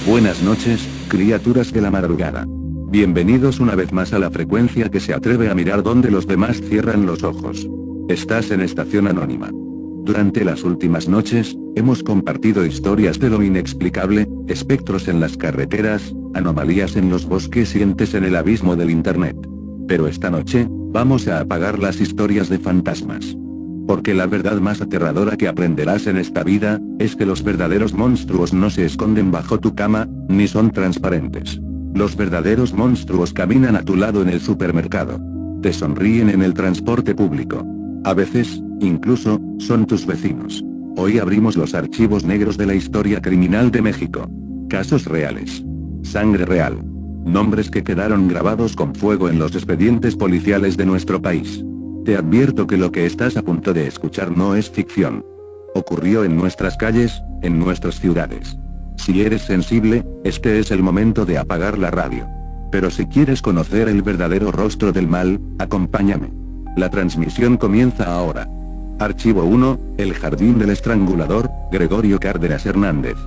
Buenas noches, criaturas de la madrugada. Bienvenidos una vez más a la frecuencia que se atreve a mirar donde los demás cierran los ojos. Estás en Estación Anónima. Durante las últimas noches, hemos compartido historias de lo inexplicable, espectros en las carreteras, anomalías en los bosques y entes en el abismo del internet. Pero esta noche, vamos a apagar las historias de fantasmas. Porque la verdad más aterradora que aprenderás en esta vida, es que los verdaderos monstruos no se esconden bajo tu cama, ni son transparentes. Los verdaderos monstruos caminan a tu lado en el supermercado. Te sonríen en el transporte público. A veces, incluso, son tus vecinos. Hoy abrimos los archivos negros de la historia criminal de México. Casos reales. Sangre real. Nombres que quedaron grabados con fuego en los expedientes policiales de nuestro país. Te advierto que lo que estás a punto de escuchar no es ficción. Ocurrió en nuestras calles, en nuestras ciudades. Si eres sensible, este es el momento de apagar la radio. Pero si quieres conocer el verdadero rostro del mal, acompáñame. La transmisión comienza ahora. Archivo 1, El Jardín del Estrangulador, Gregorio Cárdenas Hernández.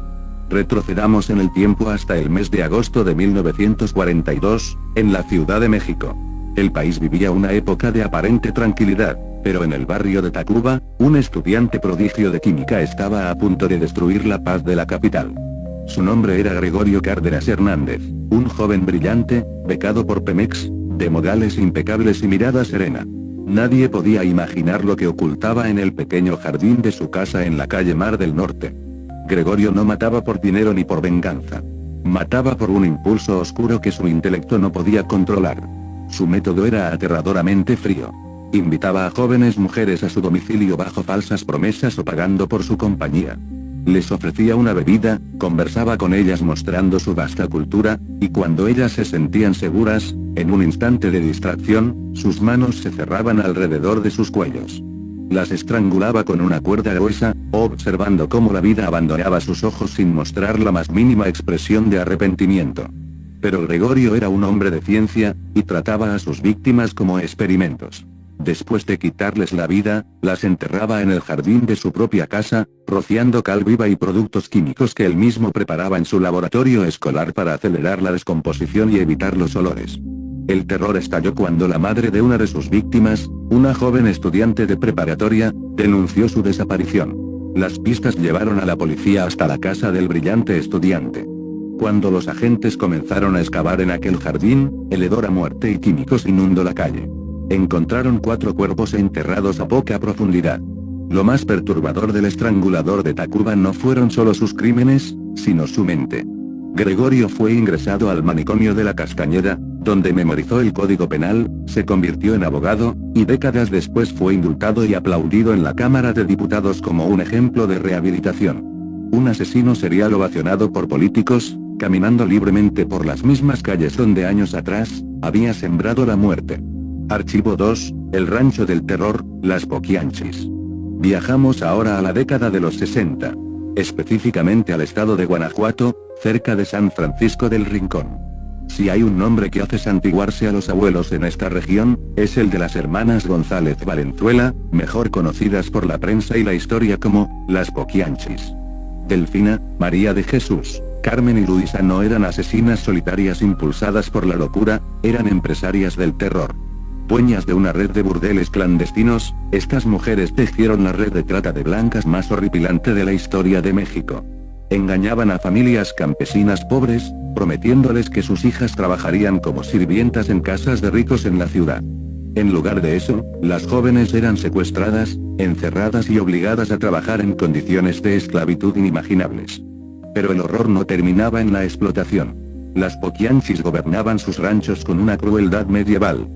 Retrocedamos en el tiempo hasta el mes de agosto de 1942, en la Ciudad de México. El país vivía una época de aparente tranquilidad, pero en el barrio de Tacuba, un estudiante prodigio de química estaba a punto de destruir la paz de la capital. Su nombre era Gregorio Cárdenas Hernández, un joven brillante, becado por Pemex, de modales impecables y mirada serena. Nadie podía imaginar lo que ocultaba en el pequeño jardín de su casa en la calle Mar del Norte. Gregorio no mataba por dinero ni por venganza. Mataba por un impulso oscuro que su intelecto no podía controlar. Su método era aterradoramente frío. Invitaba a jóvenes mujeres a su domicilio bajo falsas promesas o pagando por su compañía. Les ofrecía una bebida, conversaba con ellas mostrando su vasta cultura, y cuando ellas se sentían seguras, en un instante de distracción, sus manos se cerraban alrededor de sus cuellos. Las estrangulaba con una cuerda gruesa, observando cómo la vida abandonaba sus ojos sin mostrar la más mínima expresión de arrepentimiento. Pero Gregorio era un hombre de ciencia, y trataba a sus víctimas como experimentos. Después de quitarles la vida, las enterraba en el jardín de su propia casa, rociando cal viva y productos químicos que él mismo preparaba en su laboratorio escolar para acelerar la descomposición y evitar los olores. El terror estalló cuando la madre de una de sus víctimas, una joven estudiante de preparatoria, denunció su desaparición. Las pistas llevaron a la policía hasta la casa del brillante estudiante. Cuando los agentes comenzaron a excavar en aquel jardín, el hedor a muerte y químicos inundó la calle. Encontraron 4 cuerpos enterrados a poca profundidad. Lo más perturbador del estrangulador de Tacuba no fueron solo sus crímenes, sino su mente. Gregorio fue ingresado al manicomio de la Castañeda, donde memorizó el Código Penal, se convirtió en abogado, y décadas después fue indultado y aplaudido en la Cámara de Diputados como un ejemplo de rehabilitación. Un asesino serial ovacionado por políticos, caminando libremente por las mismas calles donde años atrás, había sembrado la muerte. Archivo 2, El Rancho del Terror, Las Poquianchis. Viajamos ahora a la década de los 60. Específicamente al estado de Guanajuato, cerca de San Francisco del Rincón. Si hay un nombre que hace santiguarse a los abuelos en esta región, es el de las hermanas González Valenzuela, mejor conocidas por la prensa y la historia como, Las Poquianchis. Delfina, María de Jesús, Carmen y Luisa no eran asesinas solitarias impulsadas por la locura, eran empresarias del terror. Dueñas de una red de burdeles clandestinos, estas mujeres tejieron la red de trata de blancas más horripilante de la historia de México. Engañaban a familias campesinas pobres, prometiéndoles que sus hijas trabajarían como sirvientas en casas de ricos en la ciudad. En lugar de eso, las jóvenes eran secuestradas, encerradas y obligadas a trabajar en condiciones de esclavitud inimaginables. Pero el horror no terminaba en la explotación. Las Poquianchis gobernaban sus ranchos con una crueldad medieval.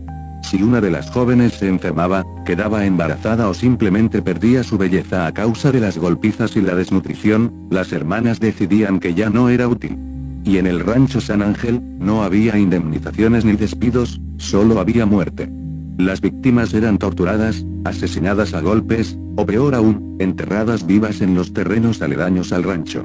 Si una de las jóvenes se enfermaba, quedaba embarazada o simplemente perdía su belleza a causa de las golpizas y la desnutrición, las hermanas decidían que ya no era útil. Y en el rancho San Ángel, no había indemnizaciones ni despidos, solo había muerte. Las víctimas eran torturadas, asesinadas a golpes, o peor aún, enterradas vivas en los terrenos aledaños al rancho.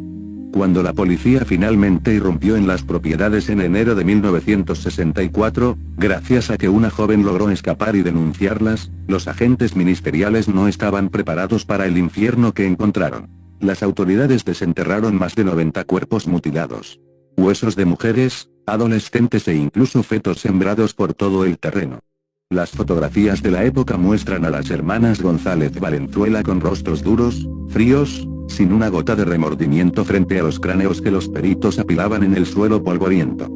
Cuando la policía finalmente irrumpió en las propiedades en enero de 1964, gracias a que una joven logró escapar y denunciarlas, los agentes ministeriales no estaban preparados para el infierno que encontraron. Las autoridades desenterraron más de 90 cuerpos mutilados. huesos de mujeres, adolescentes e incluso fetos sembrados por todo el terreno. Las fotografías de la época muestran a las hermanas González Valenzuela con rostros duros, fríos, sin una gota de remordimiento frente a los cráneos que los peritos apilaban en el suelo polvoriento.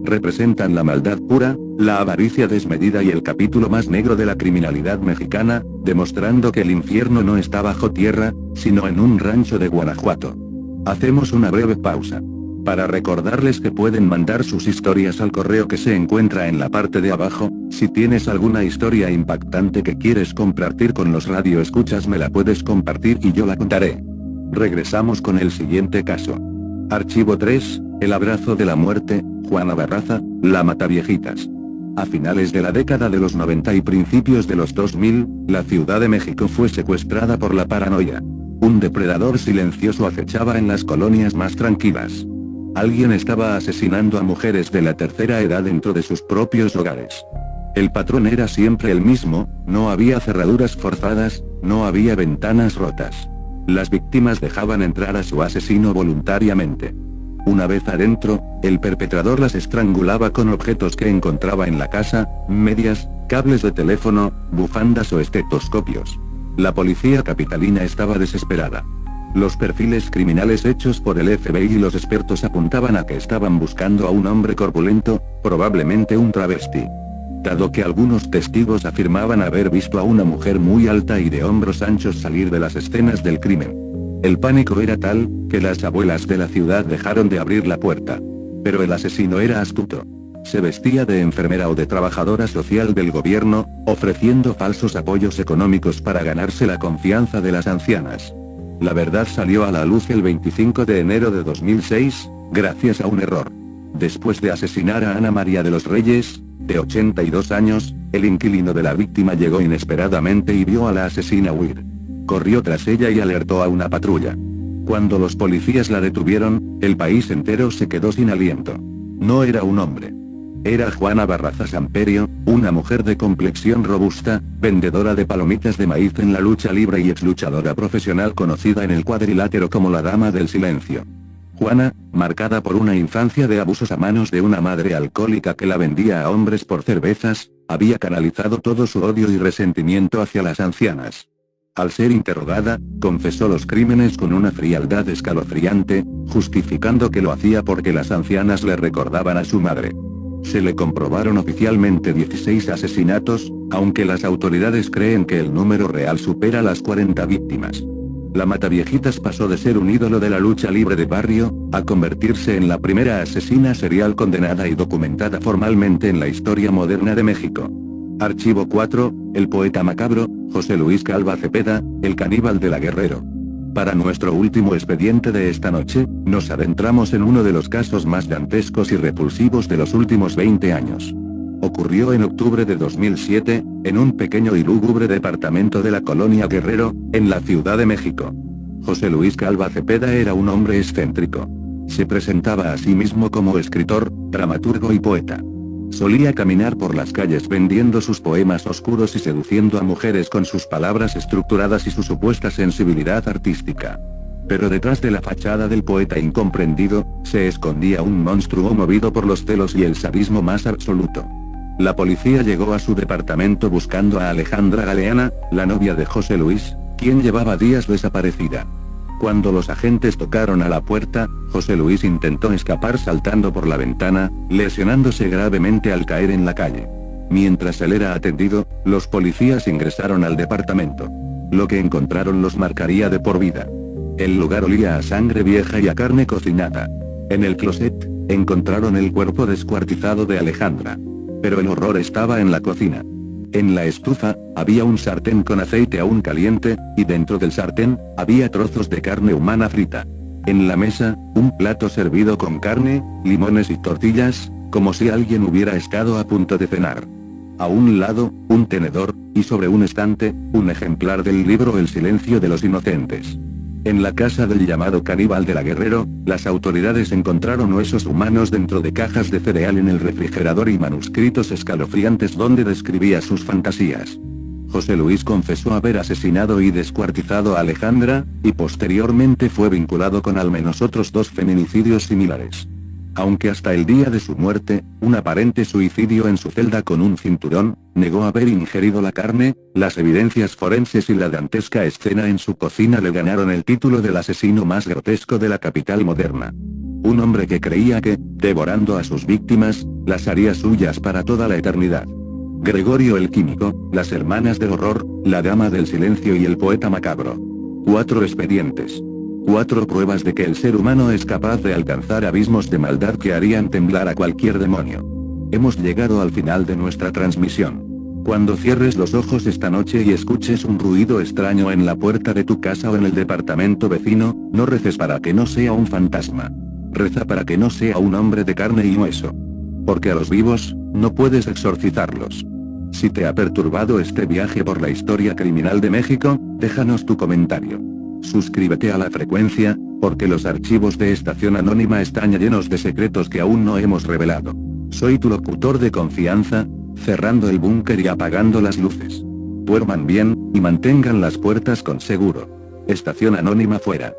Representan la maldad pura, la avaricia desmedida y el capítulo más negro de la criminalidad mexicana, demostrando que el infierno no está bajo tierra, sino en un rancho de Guanajuato. Hacemos una breve pausa para recordarles que pueden mandar sus historias al correo que se encuentra en la parte de abajo. Si tienes alguna historia impactante que quieres compartir con los radioescuchas, me la puedes compartir y yo la contaré. Regresamos con el siguiente caso. Archivo 3, el abrazo de la muerte, Juana Barraza, la Mataviejitas. A finales de la década de los 90 y principios de los 2000, la Ciudad de México fue secuestrada por la paranoia. Un depredador silencioso acechaba en las colonias más tranquilas. Alguien estaba asesinando a mujeres de la tercera edad dentro de sus propios hogares. El patrón era siempre el mismo, no había cerraduras forzadas, no había ventanas rotas. Las víctimas dejaban entrar a su asesino voluntariamente. Una vez adentro, el perpetrador las estrangulaba con objetos que encontraba en la casa, medias, cables de teléfono, bufandas o estetoscopios. La policía capitalina estaba desesperada. Los perfiles criminales hechos por el FBI y los expertos apuntaban a que estaban buscando a un hombre corpulento, probablemente un travesti. Dado que algunos testigos afirmaban haber visto a una mujer muy alta y de hombros anchos salir de las escenas del crimen. El pánico era tal, que las abuelas de la ciudad dejaron de abrir la puerta. Pero el asesino era astuto. Se vestía de enfermera o de trabajadora social del gobierno, ofreciendo falsos apoyos económicos para ganarse la confianza de las ancianas. La verdad salió a la luz el 25 de enero de 2006, gracias a un error. Después de asesinar a Ana María de los Reyes, de 82 años, el inquilino de la víctima llegó inesperadamente y vio a la asesina huir. Corrió tras ella y alertó a una patrulla. Cuando los policías la detuvieron, el país entero se quedó sin aliento. No era un hombre. Era Juana Barraza Samperio, una mujer de complexión robusta, vendedora de palomitas de maíz en la lucha libre y exluchadora profesional conocida en el cuadrilátero como la Dama del Silencio. Juana, marcada por una infancia de abusos a manos de una madre alcohólica que la vendía a hombres por cervezas, había canalizado todo su odio y resentimiento hacia las ancianas. Al ser interrogada, confesó los crímenes con una frialdad escalofriante, justificando que lo hacía porque las ancianas le recordaban a su madre. Se le comprobaron oficialmente 16 asesinatos, aunque las autoridades creen que el número real supera las 40 víctimas. La Mataviejitas pasó de ser un ídolo de la lucha libre de barrio, a convertirse en la primera asesina serial condenada y documentada formalmente en la historia moderna de México. Archivo 4, el poeta macabro, José Luis Calva Cepeda, el caníbal de la Guerrero. Para nuestro último expediente de esta noche, nos adentramos en uno de los casos más dantescos y repulsivos de los últimos 20 años. Ocurrió en octubre de 2007, en un pequeño y lúgubre departamento de la colonia Guerrero, en la Ciudad de México. José Luis Calva Cepeda era un hombre excéntrico. Se presentaba a sí mismo como escritor, dramaturgo y poeta. Solía caminar por las calles vendiendo sus poemas oscuros y seduciendo a mujeres con sus palabras estructuradas y su supuesta sensibilidad artística. Pero detrás de la fachada del poeta incomprendido, se escondía un monstruo movido por los celos y el sadismo más absoluto. La policía llegó a su departamento buscando a Alejandra Galeana, la novia de José Luis, quien llevaba días desaparecida. Cuando los agentes tocaron a la puerta, José Luis intentó escapar saltando por la ventana, lesionándose gravemente al caer en la calle. Mientras él era atendido, los policías ingresaron al departamento. Lo que encontraron los marcaría de por vida. El lugar olía a sangre vieja y a carne cocinada. En el closet, encontraron el cuerpo descuartizado de Alejandra. Pero el horror estaba en la cocina. En la estufa, había un sartén con aceite aún caliente, y dentro del sartén, había trozos de carne humana frita. En la mesa, un plato servido con carne, limones y tortillas, como si alguien hubiera estado a punto de cenar. A un lado, un tenedor, y sobre un estante, un ejemplar del libro El silencio de los inocentes. En la casa del llamado caníbal de la Guerrero, las autoridades encontraron huesos humanos dentro de cajas de cereal en el refrigerador y manuscritos escalofriantes donde describía sus fantasías. José Luis confesó haber asesinado y descuartizado a Alejandra, y posteriormente fue vinculado con al menos otros 2 feminicidios similares. Aunque hasta el día de su muerte, un aparente suicidio en su celda con un cinturón, negó haber ingerido la carne, las evidencias forenses y la dantesca escena en su cocina le ganaron el título del asesino más grotesco de la capital moderna. Un hombre que creía que, devorando a sus víctimas, las haría suyas para toda la eternidad. Gregorio el Químico, las hermanas del horror, la dama del silencio y el poeta macabro. 4 expedientes. 4 pruebas de que el ser humano es capaz de alcanzar abismos de maldad que harían temblar a cualquier demonio. Hemos llegado al final de nuestra transmisión. Cuando cierres los ojos esta noche y escuches un ruido extraño en la puerta de tu casa o en el departamento vecino, no reces para que no sea un fantasma. Reza para que no sea un hombre de carne y hueso. Porque a los vivos, no puedes exorcizarlos. Si te ha perturbado este viaje por la historia criminal de México, déjanos tu comentario. Suscríbete a la frecuencia, porque los archivos de Estación Anónima están llenos de secretos que aún no hemos revelado. Soy tu locutor de confianza, cerrando el búnker y apagando las luces. Duerman bien, y mantengan las puertas con seguro. Estación Anónima fuera.